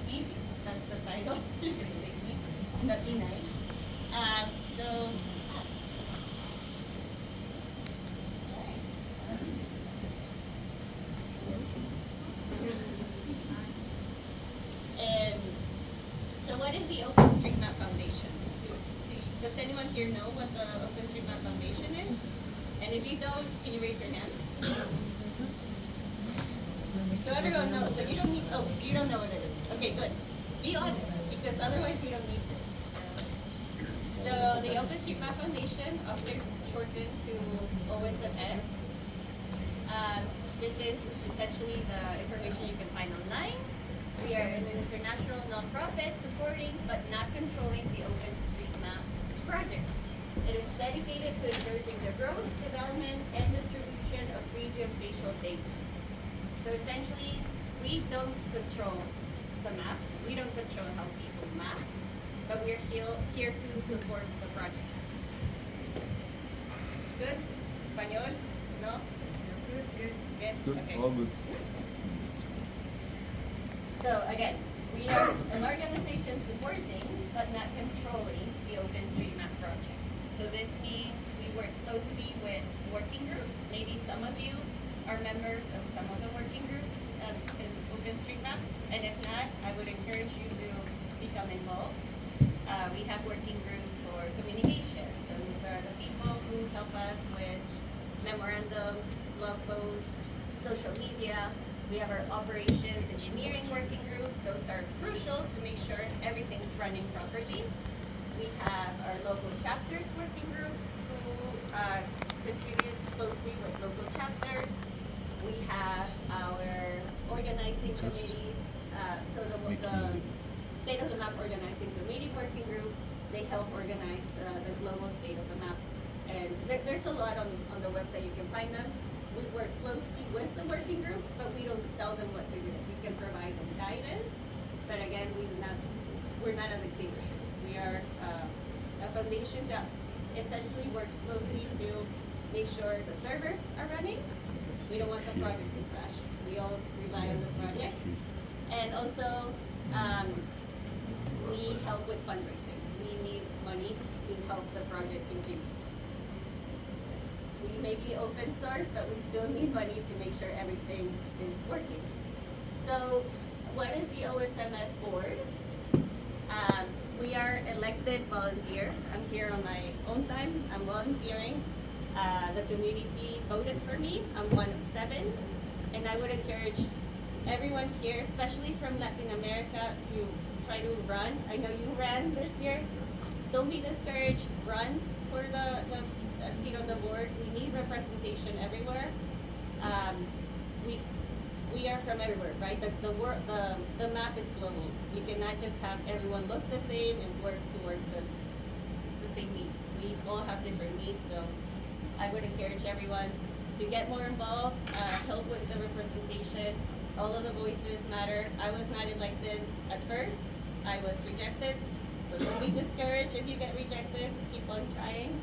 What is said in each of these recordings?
me. That's the title. You can thank me. That'd be nice. So, and so what is the OpenStreetMap Foundation? Does anyone here know what the OpenStreetMap Foundation is? And if you don't, can you raise your hand? So everyone knows, so you don't need, oh, you don't know what it is. Okay, good. Be honest, because otherwise we don't need this. So the OpenStreetMap Foundation, often shortened to OSMF, this is essentially the information you can find online. We are an international nonprofit supporting but not controlling the OpenStreetMap project. It is dedicated to encouraging the growth, development, and distribution of free geospatial data. So essentially, we don't control the map. We don't control how people map, but we're here to support the project. Good? Espanol? No? Good? Good, Okay. all good. So again, we are an organization supporting but not controlling the OpenStreetMap project. So this means we work closely with working groups. Maybe some of you are members of some of the working groups in OpenStreetMap, and if not, I would encourage you to become involved. We have working groups for communication. So those are the people who help us with memorandums, blog posts, social media. We have our operations engineering working groups. Those are crucial to make sure everything's running properly. We have our local chapters working groups who contribute closely with local chapters. We have our organizing committees, so the State of the Map Organizing Committee working groups, they help organize the global state of the map. And there's a lot on the website, you can find them. We work closely with the working groups, but we don't tell them what to do. We can provide them guidance, but again, we're not a dictatorship. We are a foundation that essentially works closely to make sure the servers are running. We don't want the project to crash. We all rely on the project. And also, we help with fundraising. We need money to help the project continue. We may be open source, but we still need money to make sure everything is working. So, what is the OSMF board? We are elected volunteers. I'm here on my own time. I'm volunteering. The community voted for me. I'm one of 7. And I would encourage everyone here, especially from Latin America, to try to run. I know you ran this year. Don't be discouraged. Run for the seat on the board. We need representation everywhere. We are from everywhere, right? The map is global. You cannot just have everyone look the same and work towards the same needs. We all have different needs, so I would encourage everyone to get more involved, help with the representation. All of the voices matter. I was not elected at first. I was rejected. So don't be discouraged if you get rejected. Keep on trying.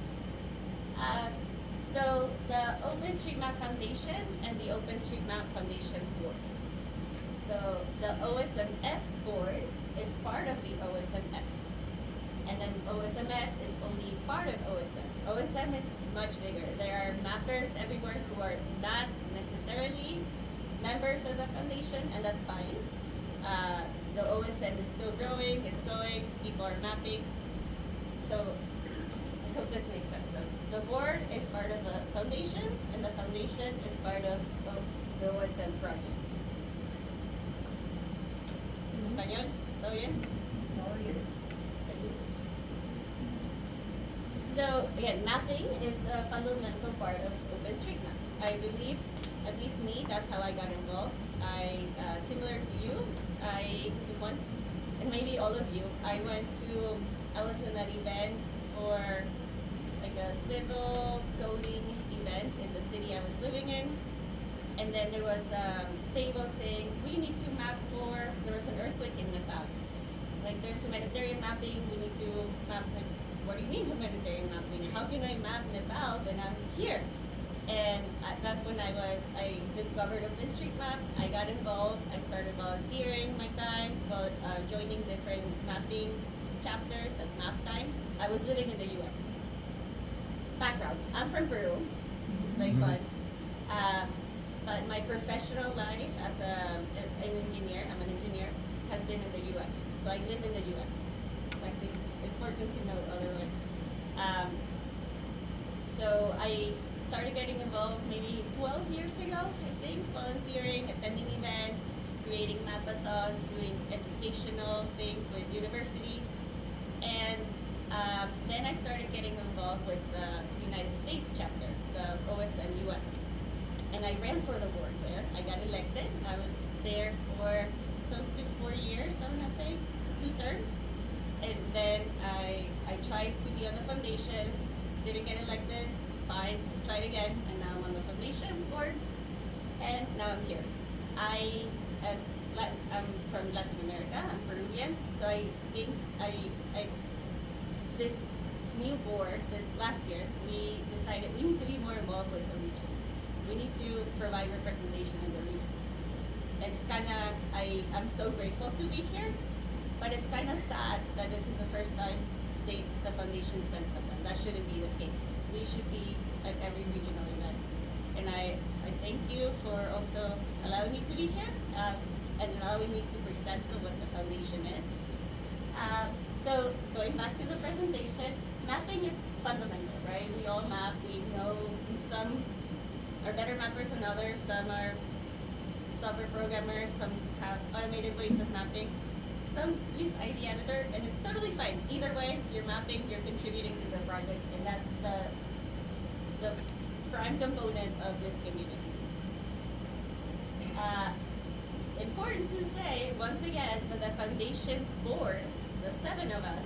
So the OpenStreetMap Foundation and the OpenStreetMap Foundation Board. So the OSMF Board is part of the OSMF. And then OSMF is only part of OSM. OSM is much bigger. There are mappers everywhere who are not necessarily members of the foundation, and that's fine. The OSM is still growing, it's going, people are mapping. So I hope this makes sense. So the board is part of the foundation, and the foundation is part of the OSM project. Español? ¿Todo bien? Todo bien. So again, mapping is a fundamental part of OpenStreetMap. I believe, at least me, that's how I got involved. Similar to you, and maybe all of you, I was in an event for like a civil coding event in the city I was living in. And then there was a table saying, we need to map there was an earthquake in Nepal. Like there's humanitarian mapping, we need to map, like, what do you mean humanitarian mapping? How can I map Nepal when I'm here? And that's when I discovered OpenStreetMap. I got involved. I started volunteering my time, joining different mapping chapters at map time. I was living in the U.S. Background: I'm from Peru, like fun. But my professional life as an engineer, I'm an engineer, has been in the U.S. So I live in the U.S. I think important to note otherwise. So I started getting involved maybe 12 years ago, I think, volunteering, attending events, creating mapathons, doing educational things with universities. And then I started getting involved with the United States chapter, the OSMUS. And I ran for the board there. I got elected. I was there for close to 4 years, I'm gonna say, 2 terms. And then I tried to be on the foundation, didn't get elected, fine, tried again, and now I'm on the foundation board, and now I'm here. I'm from Latin America, I'm Peruvian, so I think this new board, this last year, we decided we need to be more involved with the regions. We need to provide representation in the regions. It's kinda, I'm so grateful to be here, but it's kind of sad that this is the first time the foundation sent someone. That shouldn't be the case. We should be at every regional event. And I thank you for also allowing me to be here and allowing me to present on what the foundation is. So going back to the presentation, mapping is fundamental, right? We all map. We know some are better mappers than others. Some are software programmers. Some have automated ways of mapping. Some use ID editor, and it's totally fine. Either way, you're mapping, you're contributing to the project, and that's the prime component of this community. Important to say, once again, that the foundation's board, the 7 of us,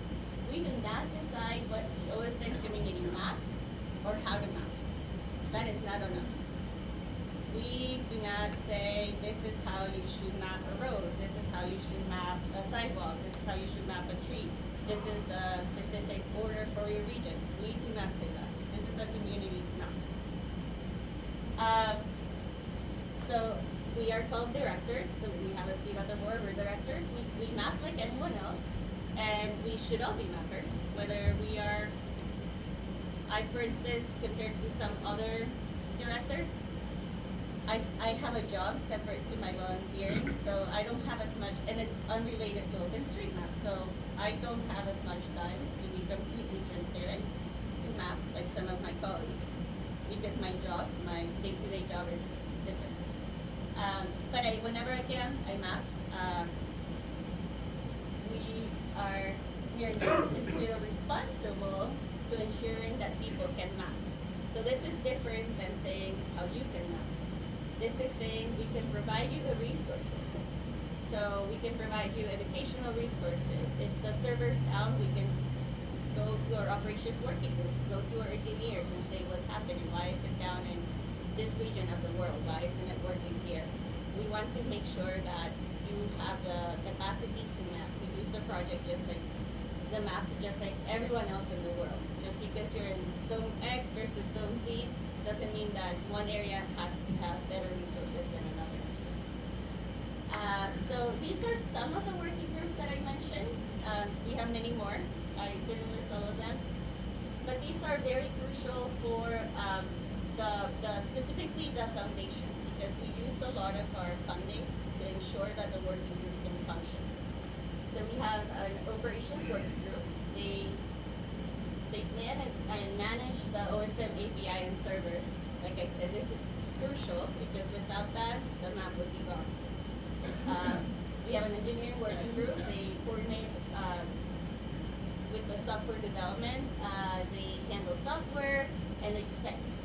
we do not decide what the OSM community maps or how to map. That is not on us. We do not say, this is how you should map a road, this is how you should map a sidewalk, this is how you should map a tree, this is a specific order for your region. We do not say that. This is a community's map. So we are called directors, so we have a seat on the board, we're directors. We map like anyone else, and we should all be mappers, whether we are, for instance, compared to some other directors, I have a job separate to my volunteering, so I don't have as much, and it's unrelated to OpenStreetMap, so I don't have as much time to be completely transparent to map like some of my colleagues, because my job, my day-to-day job is different. But whenever I can, I map. We are responsible to ensuring that people can map. So this is different than saying how you can map. This is saying we can provide you the resources. So we can provide you educational resources. If the server's down, we can go to our operations working group, go to our engineers and say what's happening, why is it down in this region of the world, why isn't it working here? We want to make sure that you have the capacity to map, to use the project just like the map, just like everyone else in the world. Just because you're in zone X versus zone Z doesn't mean that one area has to have better resources than another. So these are some of the working groups that I mentioned. We have many more. I didn't list all of them. But these are very crucial for specifically the foundation, because we use a lot of our funding to ensure that the working groups can function. So we have an operations working group. They plan and manage the OSM API and servers. Like I said, this is crucial because without that, the map would be gone. We have an engineering working group. They coordinate with the software development. They handle software and they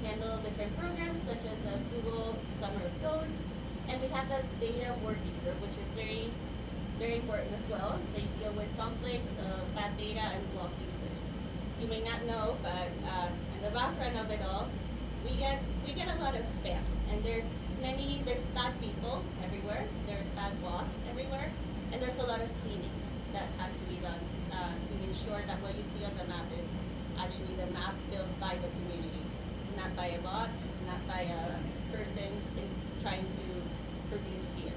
handle different programs such as Google Summer of Code. And we have the data working group, which is very, very important as well. They deal with conflicts, bad data, and block users. You may not know, but in the background of it all, we get a lot of spam, and there's bad people everywhere, there's bad bots everywhere, and there's a lot of cleaning that has to be done to ensure that what you see on the map is actually the map built by the community, not by a bot, not by a person trying to produce fear,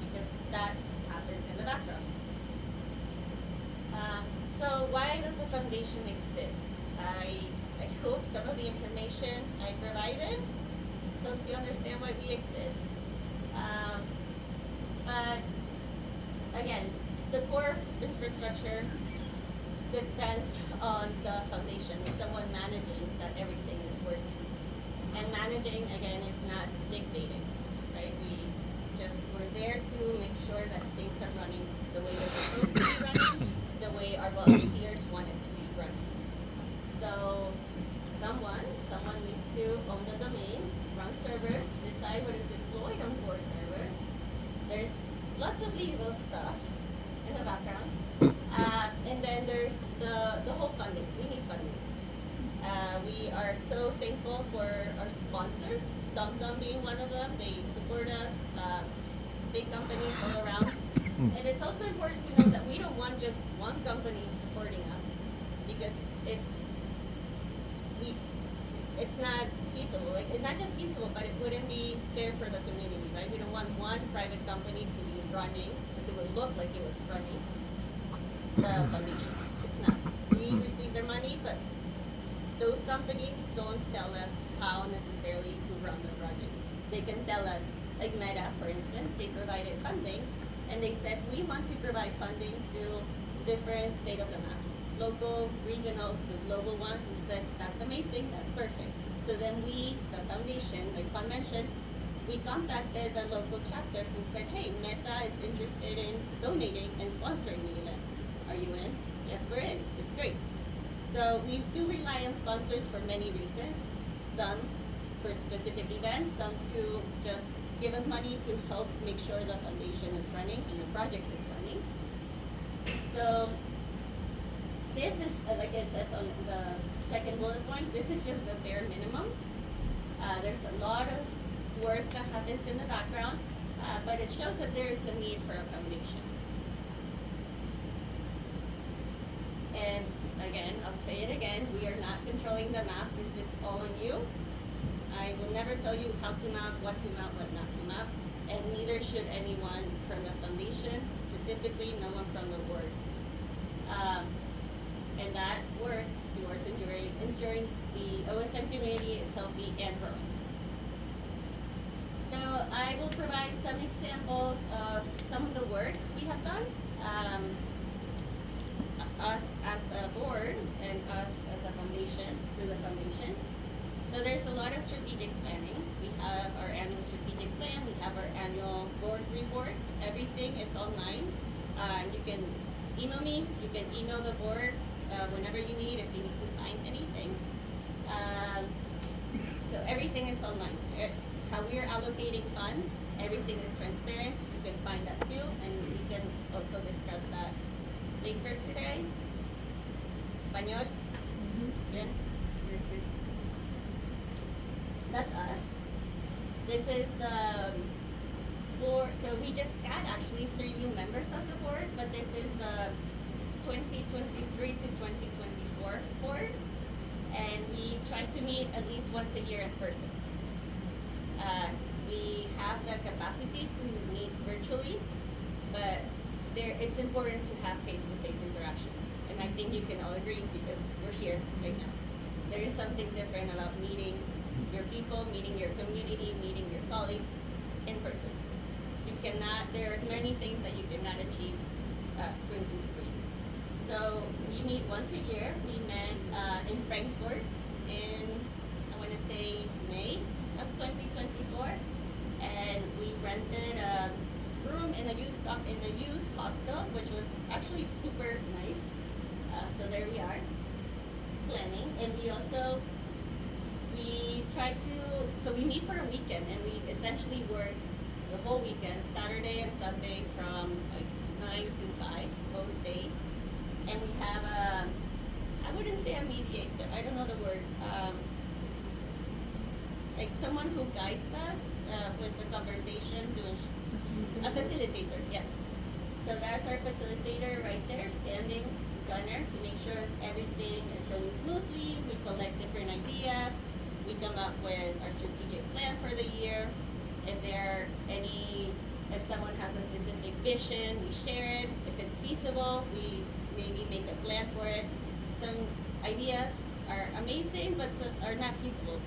because that happens in the background. foundation exists. I hope some of the information I provided helps you understand why we exist. But again, the core infrastructure depends on the foundation, someone managing that everything is working. And managing, again, is not dictating, right? We're there to make sure that things are running the way they're supposed to be running, the way our volunteers want it to be running. So someone needs to own the domain, run servers, decide what is deployed on core servers. There's lots of legal stuff in the background. And then there's the whole funding. We need funding. We are so thankful for our sponsors, DumDum being one of them. They support us, big companies all around. And it's also important to know that we don't want just one company supporting us, because it's not feasible. Like, it's not just feasible, but it wouldn't be fair for the community, right? We don't want one private company to be running, because it would look like it was running the foundation. It's not. We receive their money, but those companies don't tell us how necessarily to run the project. They can tell us, like Meta, for instance, they provided funding, and they said, we want to provide funding to different state of the maps. Local, regional, the global one. We said, that's amazing, that's perfect. So then we, the foundation, like Juan mentioned, we contacted the local chapters and said, hey, Meta is interested in donating and sponsoring the event. Are you in? Yes, we're in. It's great. So we do rely on sponsors for many reasons. Some for specific events, some to just give us money to help make sure the foundation is running and the project is running. So this is, like it says on the second bullet point, this is just the bare minimum. There's a lot of work that happens in the background, but it shows that there is a need for a foundation. And again, I'll say it again, we are not controlling the map. This is all on you. I will never tell you how to map, what not to map, and neither should anyone from the foundation, specifically no one from the board. And that work towards ensuring the OSM community is healthy and growing. So I will provide some examples of some of the work we have done. Us as a board and us as a foundation, through the foundation. So there's a lot of strategic planning. We have our annual strategic plan, we have our annual board report. Everything is online. You can email me, you can email the board whenever you need, if you need to find anything. So everything is online. How we are allocating funds, everything is transparent. You can find that too, and we can also discuss that later today. Español? Bien? That's us. This is the board. So we just got actually 3 new members of the board, but this is the 2023 to 2024 board. And we try to meet at least once a year in person. We have the capacity to meet virtually, but it's important to have face-to-face interactions. And I think you can all agree, because we're here right now. There is something different about meeting your people, meeting your community, meeting your colleagues in person. There are many things that you cannot achieve screen to screen. So we meet once a year. We met in Frankfurt in, I want to say, May of 2024. And we rented a room in a youth hostel, which was actually super nice. So there we are, planning. And we meet for a weekend, and we essentially work the whole weekend, Saturday and Sunday, from like 9 to 5, both days. And we have I wouldn't say a mediator, I don't know the word, like someone who guides us with the conversation, a facilitator, yes. So that's our facilitator right there, standing gunner, to make sure everything is running smoothly. We collect different ideas. We come up with our strategic plan for the year. If someone has a specific vision, we share it. If it's feasible, we maybe make a plan for it. some ideas are amazing, but some are not feasible.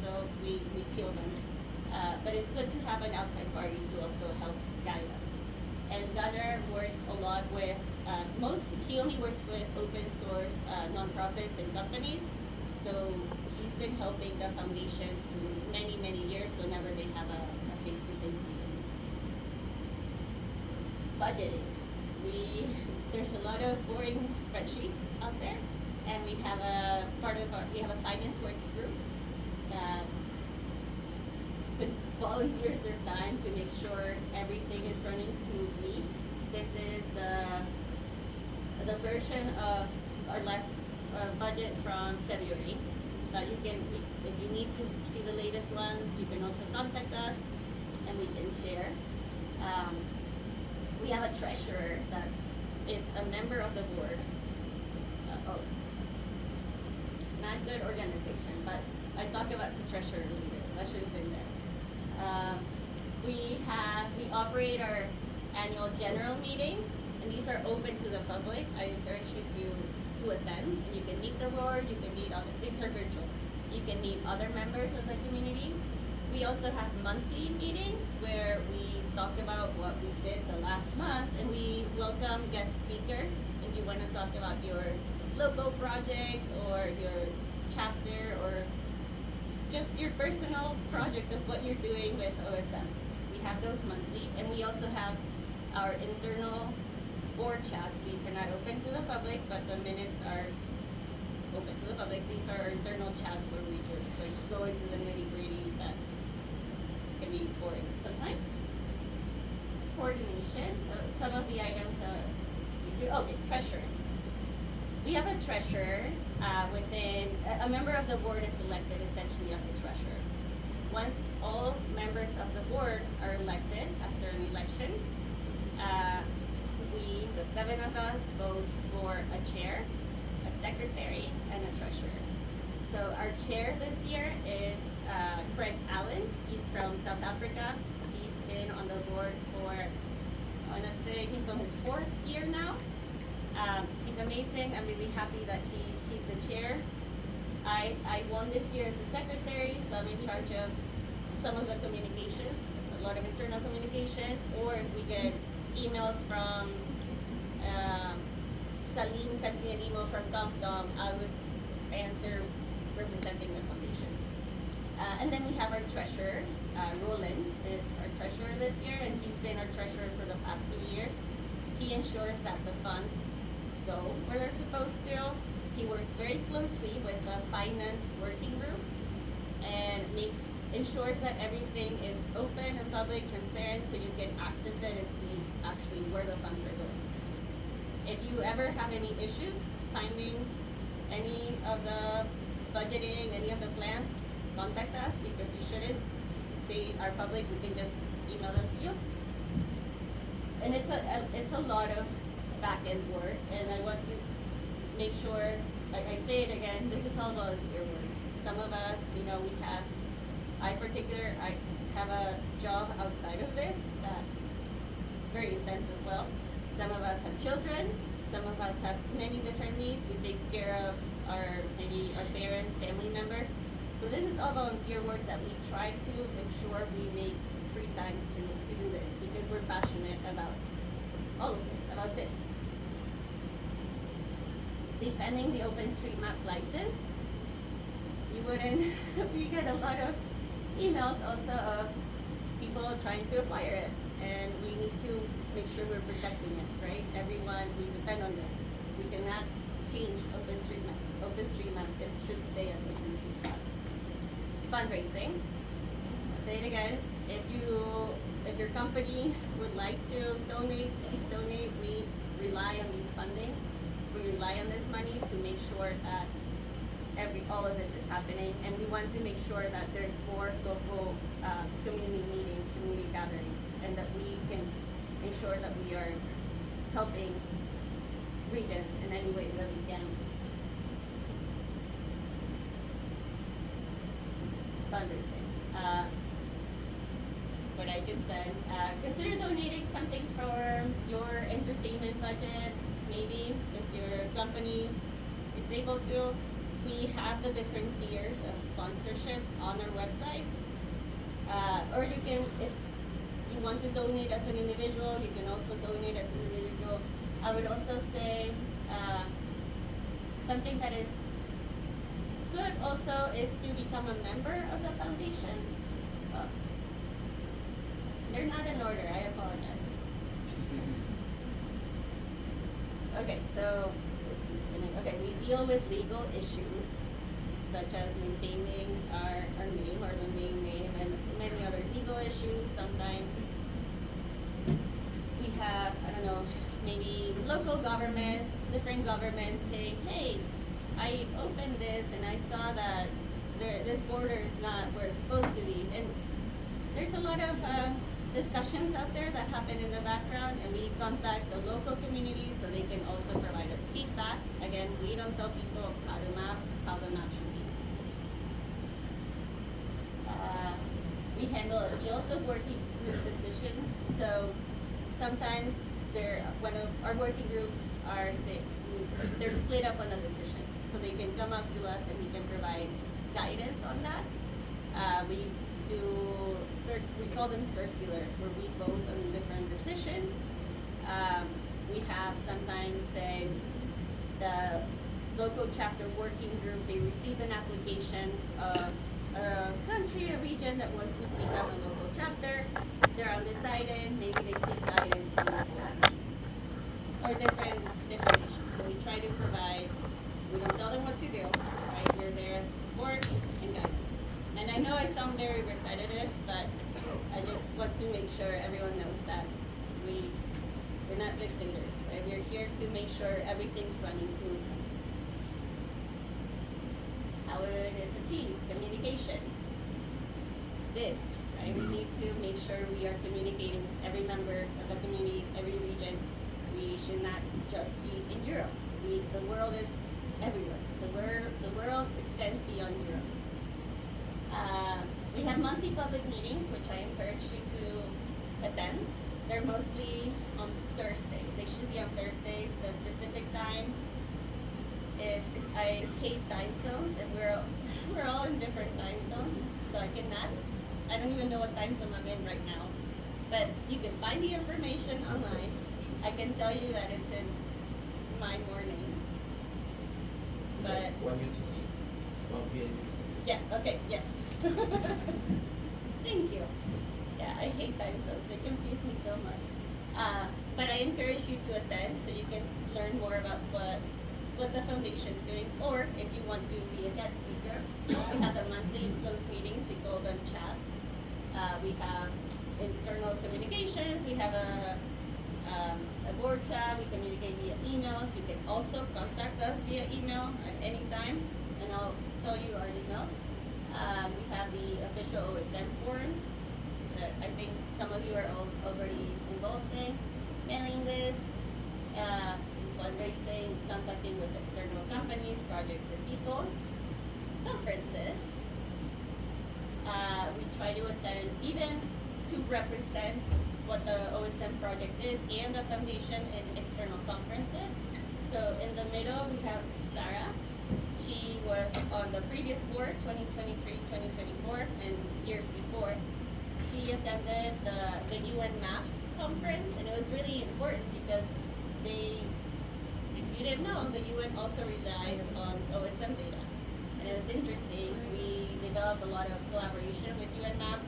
So we kill them. But it's good to have an outside party to also help guide us. And Gunnar works a lot with, he only works with open source nonprofits and companies. So he's been helping the foundation through many, many years whenever they have a face-to-face meeting. Budgeting. There's a lot of boring spreadsheets out there, and we have a finance working group that volunteers their time to make sure everything is running smoothly. This is the version of our last budget from February. But you can, if you need to see the latest ones, you can also contact us, and we can share. We have a treasurer that is a member of the board. Not good organization, but I talk about the treasurer later. That should have been there. We operate our annual general meetings, and these are open to the public. I encourage you to attend, and you can meet the board, you can meet these are virtual. You can meet other members of the community. We also have monthly meetings where we talk about what we did the last month, and we welcome guest speakers if you want to talk about your local project or your chapter or just your personal project of what you're doing with OSM. We have those monthly, and we also have our internal board chats. These are not open to the public, but the minutes are open to the public. These are our internal chats where we just go into the nitty-gritty that can be boring sometimes. Coordination. So some of the items we do. Okay, treasurer. We have a treasurer within, a member of the board is elected essentially as a treasurer. Once all members of the board are elected after an election, the 7 of us, vote for a chair, a secretary, and a treasurer. So our chair this year is Craig Allen. He's from South Africa. He's been on the board for, I want to say, he's on his 4th year now. He's amazing. I'm really happy that he's the chair. I won this year as a secretary, so I'm in charge of some of the communications, a lot of internal communications, or if we get emails from, Salim sends me an email from TomTom, I would answer representing the foundation. And then we have our treasurer, Roland is our treasurer this year, and he's been our treasurer for the past 2 years. He ensures that the funds go where they're supposed to. He works very closely with the finance working group and ensures that everything is open and public, transparent, so you can access it and see actually where the funds are going. If you ever have any issues finding any of the budgeting, any of the plans, contact us because you shouldn't. They are public, we can just email them to you. And it's a lot of back-end work, and I want to make sure, like I say it again, this is all volunteer work. Some of us, I have a job outside of this that very intense as well. Some of us have children, some of us have many different needs. We take care of our parents, family members. So this is all volunteer work that we try to ensure we make free time to do this because we're passionate about all of this, about this. Defending the OpenStreetMap license. We get a lot of emails also of people trying to acquire it, and we need to make sure we're protecting it, right? Everyone, we depend on this. We cannot change OpenStreetMap. OpenStreetMap, it should stay as OpenStreetMap. Fundraising. I'll say it again. If your company would like to donate, please donate. We rely on these fundings. We rely on this money to make sure that all of this is happening, and we want to make sure that there's more local community meetings, community gatherings, and that we can ensure that we are helping regions in any way that we can. Fundraising. What I just said. Consider donating something from your entertainment budget. Maybe if your company is able to. We have the different tiers of sponsorship on our website. Or you can, if you want to donate as an individual, you can also donate as an individual. I would also say something that is good also is to become a member of the foundation. They're not in order, I apologize. Okay, so okay, we deal with legal issues such as maintaining our name or the name and many other legal issues. Sometimes we have, I don't know, maybe local governments, different governments saying, hey, I opened this and I saw that this border is not where it's supposed to be. And there's a lot of discussions out there that happen in the background, and we contact the local community so they can also provide us feedback. Again, we don't tell people how the map should be. We handle appeals of working group decisions. So sometimes one of our working groups they're split up on a decision. So they can come up to us and we can provide guidance on that. We call them circulars, where we vote on different decisions. We have sometimes the local chapter working group, they received an application of a country, a region that wants to become a local chapter. They're undecided, maybe they seek guidance from the board or different issues. So we try to provide, we don't tell them what to do, right? We're there as support and guidance. And I know I sound very repetitive, but I just want to make sure everyone knows that we're not dictators, right? We're here to make sure everything's running smoothly. How it is achieved, communication. Right? We need to make sure we are communicating with every member of the community, every region. We should not just be in Europe. The world is everywhere. The world extends beyond Europe. We have monthly public meetings, which I encourage you to attend. They're mostly on Thursdays. They should be on Thursdays. The specific time is, I hate time zones, and we're all in different time zones, so I don't even know what time zone I'm in right now. But you can find the information online. I can tell you that it's in my morning. But 1 UTC, 1 p.m. yeah, okay, yes. Thank you. Yeah, I hate time zones. They confuse me so much. But I encourage you to attend so you can learn more about what the foundation is doing. Or if you want to be a guest speaker, we have the monthly closed meetings. We call them chats. We have internal communications. We have a board chat. We communicate via emails. You can also contact us via email at any time, and I'll tell you our email. We have the official OSM forums that I think some of you are already involved in. Mailing lists, fundraising, contacting with external companies, projects, and people. Conferences. We try to attend, even to represent what the OSM project is and the foundation in external conferences. So in the middle, we have Sarah. She was on the previous board, 2023, 2024, and years before. She attended the UN MAPS conference, and it was really important because if you didn't know, the UN also relies on OSM data. And it was interesting. We developed a lot of collaboration with UN MAPS.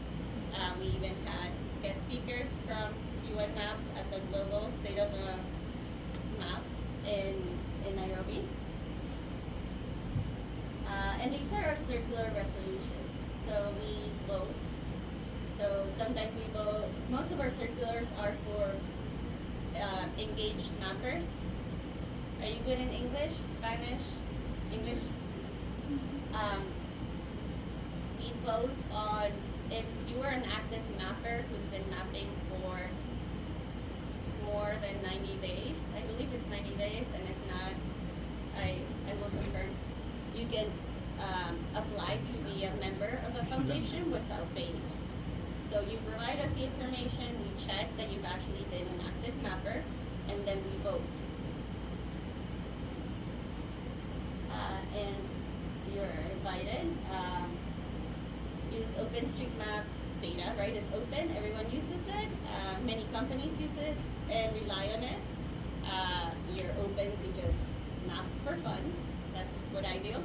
We even had guest speakers from UN MAPS at the Global State of the Map in Nairobi. And these are our circular resolutions. So we vote. So sometimes we vote. Most of our circulars are for engaged mappers. Are you good in English, Spanish, English? We vote on if you are an active mapper who's been mapping for more than 90 days. I believe it's 90 days, and if not, I will confirm. You can apply to be a member of the foundation without paying. So you provide us the information, we check that you've actually been an active mapper, and then we vote. invited. Use OpenStreetMap data, right? It's open, everyone uses it. Many companies use it and rely on it. You're open to just map for fun. That's what I do.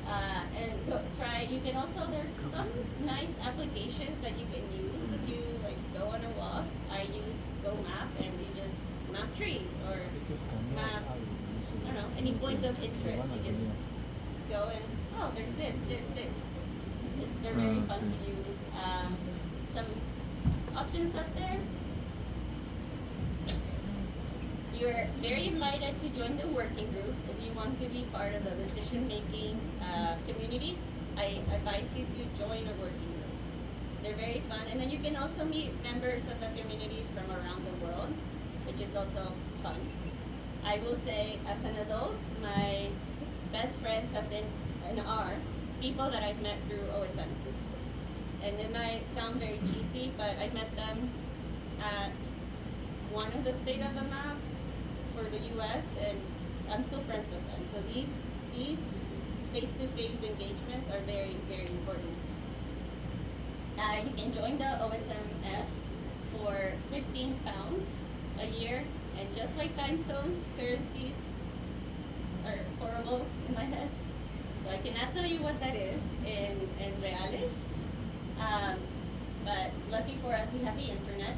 And try, you can also, there's some nice applications that you can use if you like go on a walk. I use Go Map and you just map trees or map, I don't know, any point of interest. You just go and, oh, there's this. They're very fun to use. Some options up there. You're very invited to join the working groups if you want to be part of the decision-making communities. I advise you to join a working group. They're very fun, and then you can also meet members of the community from around the world, which is also fun. I will say, as an adult, my best friends have been and are people that I've met through OSM. And it might sound very cheesy, but I met them at one of the State of the Maps for the US, and I'm still friends with them. So these face-to-face engagements are very, very important. You can join the OSMF for 15 pounds a year, and just like time zones, currencies are horrible in my head. So I cannot tell you what that is in reales. But lucky for us, we have the internet.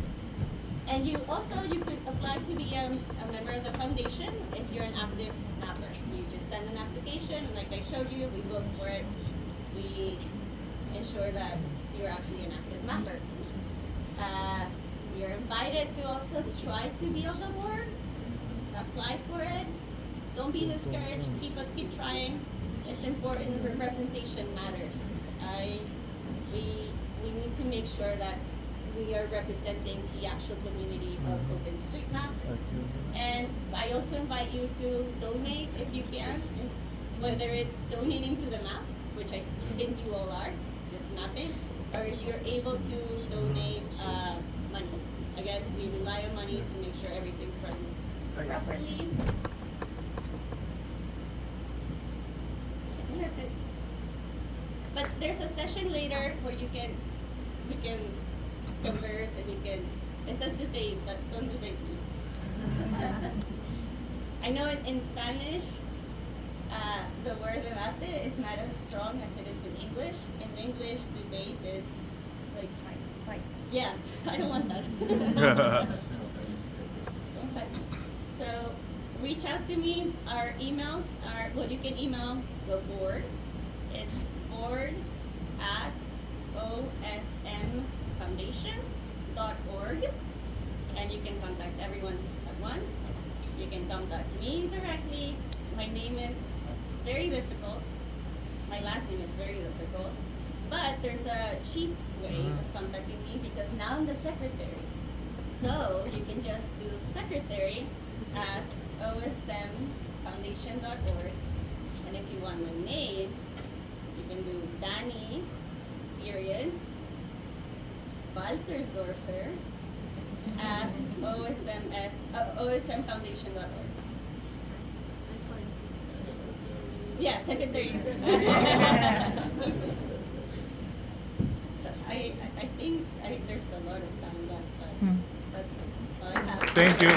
And you could apply to be a member of the foundation if you're an active mapper. You just send an application, and like I showed you, we vote for it. We ensure that you're actually an active mapper. You're invited to also try to be on the board. Apply for it. Don't be discouraged. Keep trying. It's important. Representation matters. We need to make sure that we are representing the actual community of OpenStreetMap. And I also invite you to donate if you can, whether it's donating to the map, which I think you all are, just mapping, or if you're able to donate money. Again, we rely on money to make sure everything's running properly. I think that's it. But there's a session later where we can converse and it says debate, but don't debate me. I know in Spanish, the word debate is not as strong as it is in English. In English, debate is like fight. Yeah, I don't want that. Don't fight me. So reach out to me. Our emails are, well, you can email the board. It's board@osmfoundation.org, and you can contact everyone at once. You can contact me directly. My name is very difficult. My last name is very difficult, but there's a cheat way of contacting me because now I'm the secretary. So you can just do secretary@osmfoundation.org, and if you want my name, you can do Danny, Waltersdorfer at OSMfoundation.org. Yeah, secretary. So I think there's a lot of time left, but that's all I have. Thank you.